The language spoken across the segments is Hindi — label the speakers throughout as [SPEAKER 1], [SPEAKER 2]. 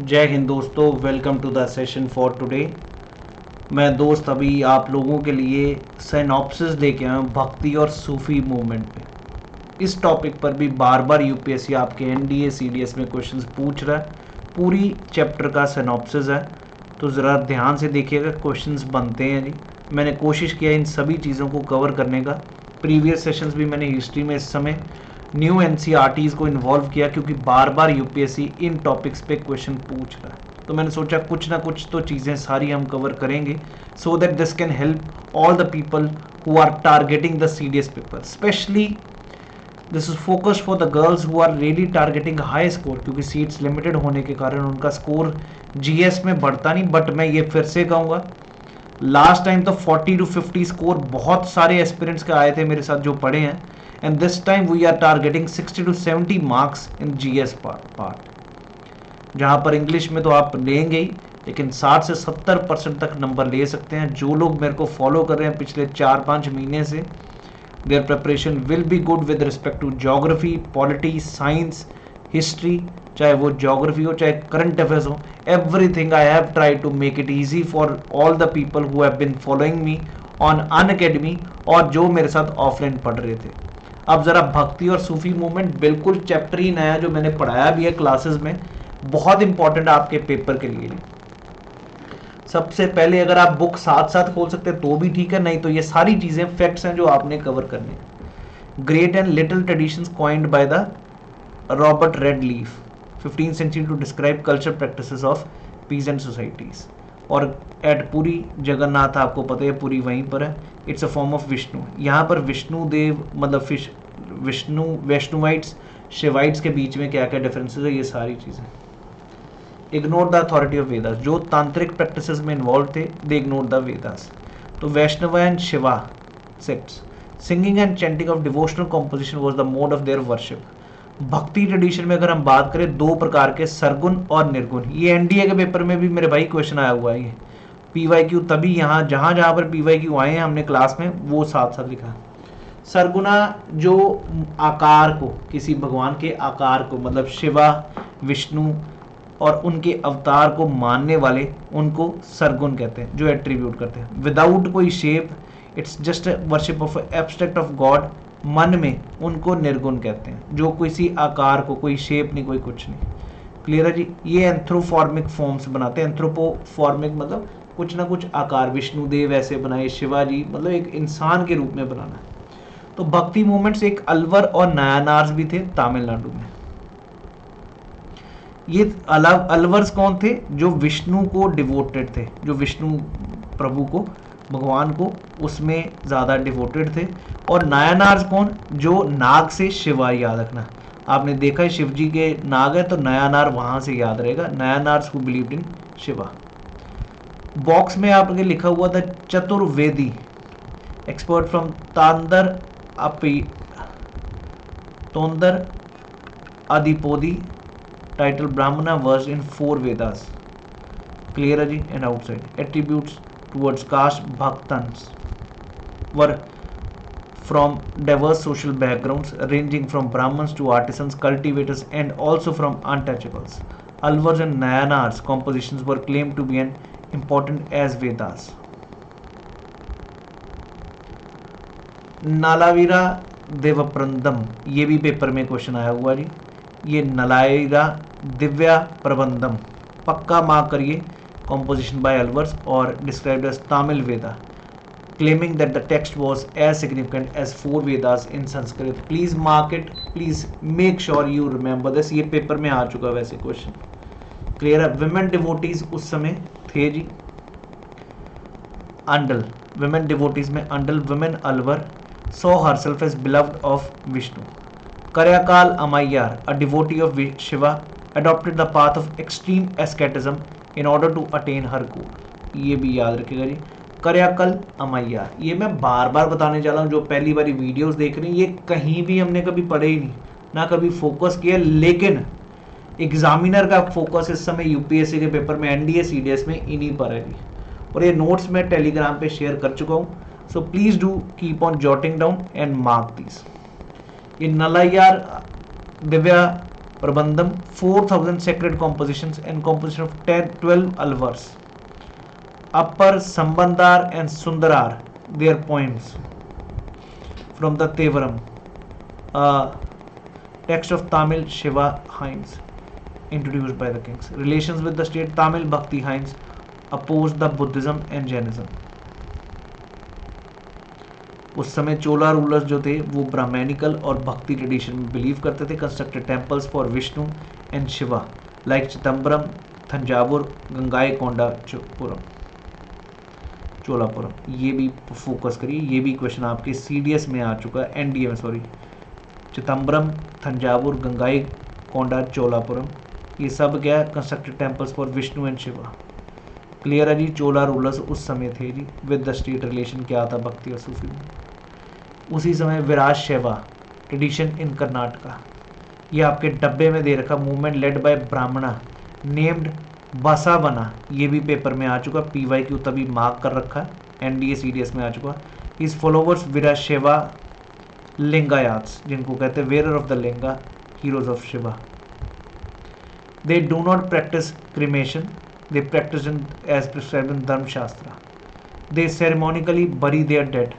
[SPEAKER 1] जय हिंद दोस्तों, welcome to the session for today. मैं दोस्त अभी आप लोगों के लिए सिनॉप्सिस लेके आया हूँ भक्ति और सूफी मूवमेंट पे। इस टॉपिक पर भी बार बार यूपीएससी आपके एनडीए सीडीएस में क्वेश्चंस पूछ रहा है। पूरी चैप्टर का सिनॉप्सिस है, तो ज़रा ध्यान से देखिएगा, क्वेश्चंस बनते हैं जी। मैंने कोशिश किया इन सभी चीज़ों को कवर करने का। प्रीवियस सेशंस भी मैंने हिस्ट्री में इस समय न्यू एनसीईआरटीज़ को इन्वॉल्व किया, क्योंकि बार बार यूपीएससी इन टॉपिक्स पे क्वेश्चन पूछ रहा है। तो मैंने सोचा कुछ ना कुछ तो चीज़ें सारी हम कवर करेंगे, so that this can help all the people who are targeting the CDS paper. Specially this is focus for the girls who are ready targeting high score, क्योंकि सीट्स लिमिटेड होने के कारण उनका स्कोर जीएस में बढ़ता नहीं। बट मैं ये फिर से कहूँगा, लास्ट टाइम तो 40 to 50 स्कोर बहुत सारे एस्पिरेंट्स के आए थे मेरे साथ जो पढ़े हैं, and this time we are targeting 60 to 70 marks in GS part, जहाँ पर इंग्लिश में तो आप लेंगे ही, लेकिन 60 से 70% तक नंबर ले सकते हैं। जो लोग मेरे को फॉलो कर रहे हैं पिछले 4-5 महीने से, their preparation will be good with respect to geography, polity, science, history, चाहे वो ज्योग्राफी हो चाहे करंट अफेयर्स हो। Everything I have tried to make it easy for all the people who have been following me on Unacademy, और जो मेरे साथ ऑफलाइन पढ़ रहे थे। अब ज़रा भक्ति और सूफी मूवमेंट बिल्कुल चैप्टर ही नया जो मैंने पढ़ाया भी है क्लासेस में, बहुत इंपॉर्टेंट है आपके पेपर के लिए। सबसे पहले अगर आप बुक साथ साथ खोल सकते हैं तो भी ठीक है, नहीं तो ये सारी चीज़ें फैक्ट्स हैं जो आपने कवर करने हैं। Great and little traditions coined by the Robert Redfield, 15th century to describe culture practices of peasant societies. और एट पुरी जगन्नाथ, आपको पता है पुरी वहीं पर है, it's a form of Vishnu. यहाँ पर विष्णु देव मतलब विष्णु, वैष्णवाइट्स, शिवाइट्स के बीच में क्या क्या डिफरेंसेस है, ये सारी चीज़ें। Ignore the authority of Vedas, जो तांत्रिक प्रैक्टिसेस में इन्वॉल्व थे दे इग्नोर द वेदास। तो Vaishnava and Shiva sects, singing and chanting of devotional composition was the mode of their worship. Bhakti tradition में अगर हम बात करें, दो प्रकार के, सरगुण और निर्गुण। ये एनडीए के पेपर में भी मेरे भाई क्वेश्चन आया हुआ है। ये पीवाईक्यू तभी यहाँ जहाँ जहाँ पर पीवाईक्यू आए हैं हमने क्लास में वो साथ साथ लिखा है। सरगुना जो आकार को, किसी भगवान के आकार को, मतलब शिवा, विष्णु और उनके अवतार को मानने वाले, उनको सरगुण कहते हैं, जो एट्रीब्यूट करते हैं। विदाउट कोई shape, it's just worship of abstract of God, मन में, उनको निर्गुण कहते हैं, जो किसी आकार को, कोई शेप नहीं, कोई कुछ नहीं। क्लियर है जी। ये एंथ्रोफॉर्मिक फॉर्म्स बनाते हैं। एंथ्रोपोफॉर्मिक मतलब कुछ ना कुछ आकार, विष्णु देव ऐसे बनाए, शिवाजी मतलब एक इंसान के रूप में बनाना है। तो भक्ति मूवमेंट्स एक अलवर और नायानार्स भी थे तमिलनाडु में। ये अलवर्स कौन थे? जो विष्णु को डिवोटेड थे, जो विष्णु प्रभु को, भगवान को, उसमें ज़्यादा डिवोटेड थे। और नायानार्स कौन? जो नाग से शिवा, याद रखना, आपने देखा है शिव जी के नाग है तो नायानार वहाँ से याद रहेगा। Nayanars who believed in Shiva. Box में आपने लिखा हुआ था चतुर्वेदी, एक्सपर्ट फ्रॉम तांदर Tondaradippodi, title Brahmana versed in 4 Vedas. Clear है जी। And outside attributes towards caste, bhaktas were from diverse social backgrounds ranging from Brahmins to artisans, cultivators and also from untouchables. Alvars and Nayanars compositions were claimed to be as important as Vedas. नालावीरा देवप्रबंधम, ये भी पेपर में क्वेश्चन आया हुआ जी। ये नलाईरा दिव्या प्रबंधम पक्का मार्क करिए, composition by Alvars और described as Tamil Veda, claiming that the text was as significant as 4 Vedas in Sanskrit. Please mark it, please make sure you remember this. ये पेपर में आ चुका वैसे क्वेश्चन। क्लियर है। विमेन डिवोटीज उस समय थे जी अंडल, विमेन डिवोटीज में Andal, women Alvar saw herself as beloved of Vishnu. Karyakal Ammayyar, a devotee of Shiva, adopted the path of extreme asceticism in order to attain her goal. ये भी याद रखिएगा जी। करयाकल अमैया, ये मैं बार बार बताने जा रहा हूँ, जो पहली बारी वीडियोस देख रहे हैं, ये कहीं भी हमने कभी पढ़े ही नहीं, ना कभी फोकस किया। लेकिन एग्जामिनर का फोकस इस समय यूपीएससी के पेपर में, एनडीए सीडीएस में इन्हीं पर है। और ये नोट्स मैं टेलीग्राम पे शेयर कर चुका हूँ, so please do keep on jotting down and mark this. ये नलायार Divya Prabandham 4000 sacred compositions and composition of 12 alvars. Appar Sambandar and Sundarar, their poems from the Tevaram, a text of Tamil Shiva hymns introduced by the kings. Relations with the state, Tamil Bhakti hymns opposed the Buddhism and Jainism. उस समय चोला रूलर्स जो थे वो ब्राह्मणिकल और भक्ति ट्रेडिशन में बिलीव करते थे. Constructed temples for Vishnu and Shiva like Chidambaram, Thanjavur, Gangaikonda Cholapuram. ये भी फोकस करिए, ये भी क्वेश्चन आपके CDS में आ चुका है, NDA में सॉरी. चिदम्बरम, थंजावुर, गंगाईकोंडा, चोलापुरम, ये सब क्या है? Constructed temples for Vishnu and Shiva. Clear है जी. चोला रूलर्स उस समय थे जी. विद द स्टेट रिलेशन क्या था? भक्ति और सूफी में. उसी समय विराज शैवा ट्रेडिशन इन कर्नाटका, ये आपके डब्बे में दे रखा. मूवमेंट लेड बाय ब्राह्मणा नेम्ड बसावना, ये भी पेपर में आ चुका. PYQ तभी मार्क कर रखा. NDA CDS में आ चुका. इस फॉलोवर्स विराज शैवा लिंगायात्स, जिनको कहते हैं wearer of the linga, heroes of Shiva. They do not practice cremation, they practice as prescribed in Dharma Shastra. They ceremonically bury their dead.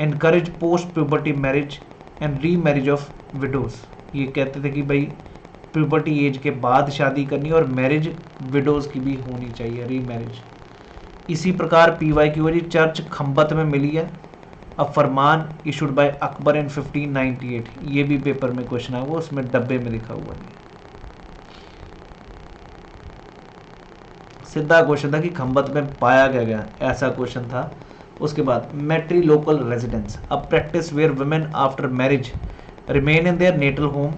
[SPEAKER 1] Encourage post-puberty marriage and remarriage of widows. ये कहते थे कि भाई प्यूबर्टी एज के बाद शादी करनी और मैरिज विडोज की भी होनी चाहिए, रीमैरिज. इसी प्रकार PYQ जी चर्च खंबत में मिली है. अब फरमान इशूड बाय अकबर इन 1598, ये भी पेपर में क्वेश्चन है, वो उसमें डब्बे में लिखा हुआ है. सीधा क्वेश्चन था कि खंबत में पाया गया, ऐसा क्वेश्चन था. उसके बाद matrilocal residence, a practice where women after marriage remain in their natal home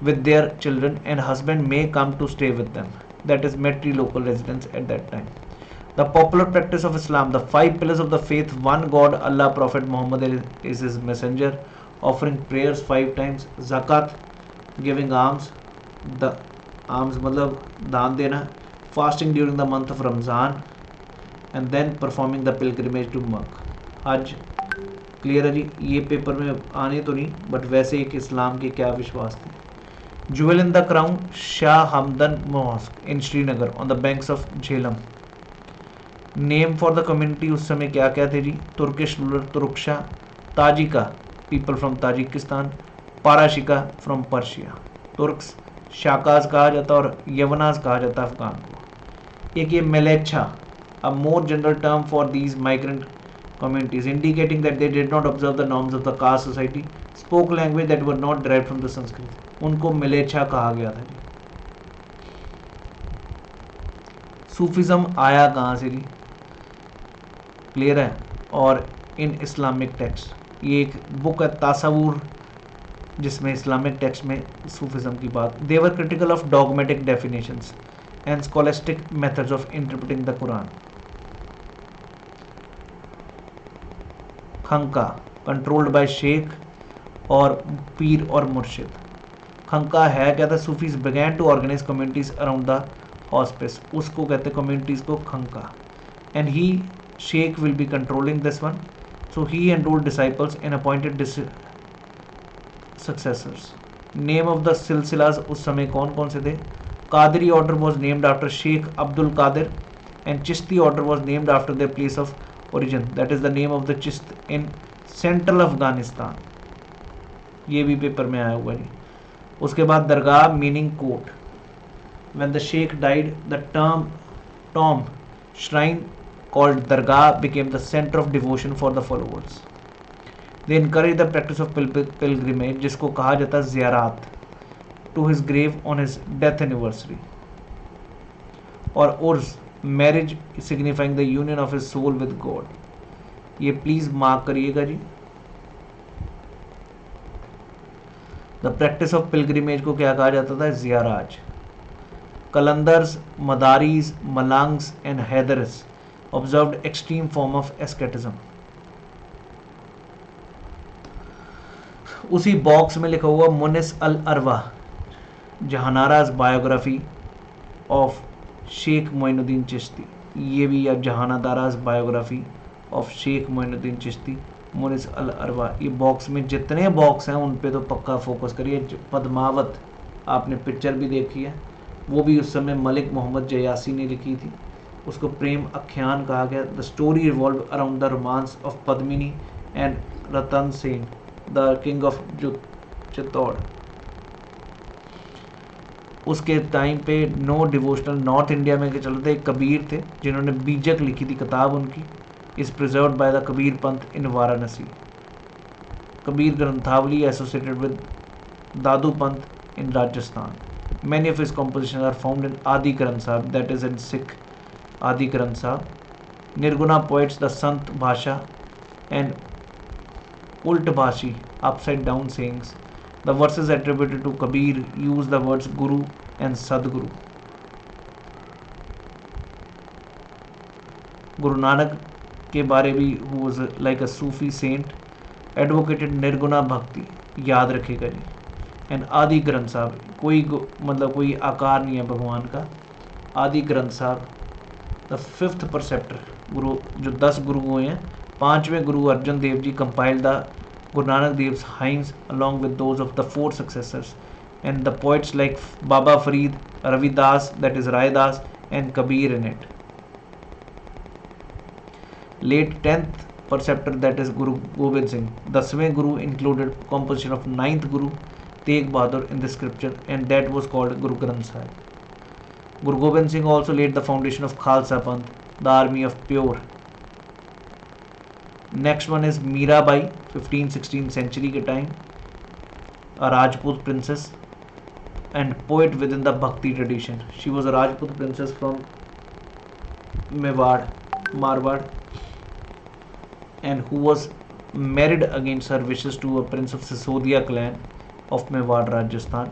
[SPEAKER 1] with their children and husband may come to stay with them. That is matrilocal residence at that time. The popular practice of Islam, the 5 pillars of the faith, one God Allah, prophet Mohammad is his messenger, offering prayers 5 times, ज़कात, गिविंग आर्म्स, द आर्म्स मतलब दान देना, fasting during the month of Ramzan, and then performing the pilgrimage to Makkah, हज. क्लियर है जी. ये पेपर में आने तो नहीं, बट वैसे एक इस्लाम के क्या विश्वास थे. Jewel in the crown, Shah Hamadan mosque in Srinagar on the banks of Jhelum. Name for the community उस समय क्या क्या थे जी? Turkish ruler Turushka, Tajika people from Tajikistan, Parasika from Persia. Turks Shakas कहा जाता और यवनाज कहा जाता अफगान को. एक ये mleccha, a more general term for these migrant communities indicating that they did not observe the norms of the caste society, spoke language that were not derived from the Sanskrit. उनको मिलेच्छा कहा गया था जी. सूफिज्म आया कहाँ से जी? क्लियर है. और इन इस्लामिक टेक्स्ट, ये एक बुक है तासावुर, जिसमें इस्लामिक टेक्स्ट में सूफिज्म की बात. They were critical of dogmatic definitions and scholastic methods of interpreting the Quran. Khanqah controlled by sheikh और पीर और मुर्शिद. खंका है क्या था? Sufis began to organize communities around the hospice, उसको कहते हैं communities को खंका. and he sheikh will be controlling this one, so he enrolled disciples and appointed successors. name of the silsilas उस समय कौन कौन से थे? Qadri order was named after Sheikh Abdul Qadir, and Chishti order was named after their place of origin. That is the name of the Chist in central Afghanistan. ये भी पेपर में आया हुआ है. उसके बाद dargah meaning court. When the Sheikh died, the tomb shrine called Dargah became the center of devotion for the followers. They encouraged the practice of pilgrimage, जिसको कहा जाता है ज़ियारत, to his grave on his death anniversary. और urs, marriage signifying the union of his soul with God. ये प्लीज मार्क करिएगा जी. द प्रैक्टिस ऑफ पिलग्रिमेज को क्या कहा जाता था? ज़ियाराज. Qalandars, Madaris, Malangs and Haidars observed extreme form of asceticism. उसी बॉक्स में लिखा हुआ मुनिस अल अरवा, जहानाराज बायोग्राफी ऑफ शेख मोइनुद्दीन चिश्ती. ये भी अब जहानादाराज बायोग्राफी ऑफ शेख मोइनुद्दीन चिश्ती, मुनिस अल अरवा. ये बॉक्स में जितने बॉक्स हैं उन पे तो पक्का फोकस करिए. पद्मावत आपने पिक्चर भी देखी है, वो भी उस समय मलिक मोहम्मद जयासी ने लिखी थी। उसको प्रेम आख्यान कहा गया। The story revolve around the romance of Padmini and Ratan Sen, the king of Chittor. उसके टाइम पे नो डिवोशनल नॉर्थ इंडिया में के चलते एक कबीर थे जिन्होंने बीजक लिखी थी किताब उनकी, is preserved by the Kabir Panth in Varanasi. Kabir Granthavali associated with दादू पंथ इन Rajasthan. Many of his compositions are found in Adi Granth Sahib, that is in Sikh Adi Granth Sahib. Nirguna poets the Sant Bhasha and Ult Bhashi, upside down sayings. The verses attributed to Kabir use the words Guru and Sadguru. Guru Nanak के बारे भी who was like a Sufi saint, advocated Nirguna भक्ति, याद रखेगा जी। एंड आदि ग्रंथ साहब कोई मतलब कोई आकार नहीं है भगवान का। आदि ग्रंथ साहब द फिफ्थ परसेप्टर, गुरु जो 10 गुरु हुए हैं, 5वें Guru Arjan Dev ji compiled the Guru Nanak Dev hymns along with those of the 4 successors and the poets like Baba Farid, Ravidas that is Raidas and Kabir in it. Late 10th preceptor that is Guru Gobind Singh, 10वें गुरु included composition of 9th Guru Tegh Bahadur in the scripture, and that was called Guru Granth Sahib. Guru Gobind Singh also laid the foundation of Khalsa Panth, the army of pure. Next one is Mirabai, 15th-16th century के time, a Rajput princess and poet within the Bhakti tradition. She was a Rajput princess from Marwar, and who was married against her wishes to a prince of Sisodia clan of Mewar, Rajasthan.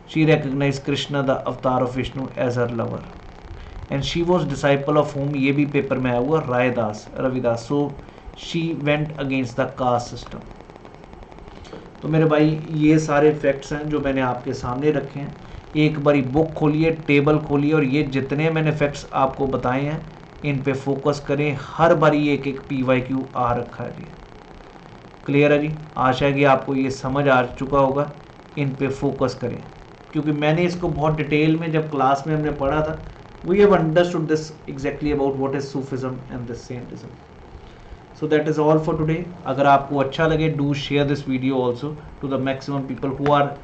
[SPEAKER 1] She recognized Krishna, the avatar of Vishnu, as her lover, and she was disciple of whom ये भी पेपर में आया हुआ Ravidas. So she went against the caste system. तो मेरे भाई ये सारे फैक्ट्स हैं जो मैंने आपके सामने रखे हैं। एक बारी बुक खोलिए, टेबल खोलिए, और ये जितने मैंने फैक्ट्स आपको बताए हैं इन पे फोकस करें। हर बारी एक PYQ आ रखा है जी। क्लियर है जी? आशा है कि आपको ये समझ आ चुका होगा। इन पे फोकस करें, क्योंकि मैंने इसको बहुत डिटेल में जब क्लास में हमने पढ़ा था, we have understood this exactly about what is Sufism and this saintism. So that is all for today. अगर आपको अच्छा लगे, do share this video also to the maximum people who are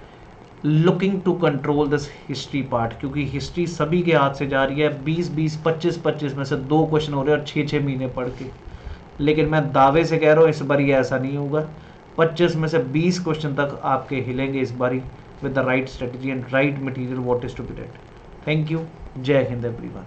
[SPEAKER 1] looking to control this history part, क्योंकि हिस्ट्री सभी के हाथ से जा रही है। 20-20, 25-25 में से 2 क्वेश्चन हो रहे हैं और 6-6 महीने पढ़ के। लेकिन मैं दावे से कह रहा हूँ इस बारी ऐसा नहीं होगा। 25 में से 20 क्वेश्चन तक आपके हिलेंगे इस बारी with the right strategy and right material what is to be read. Thank you. जय हिंद एवरीवन।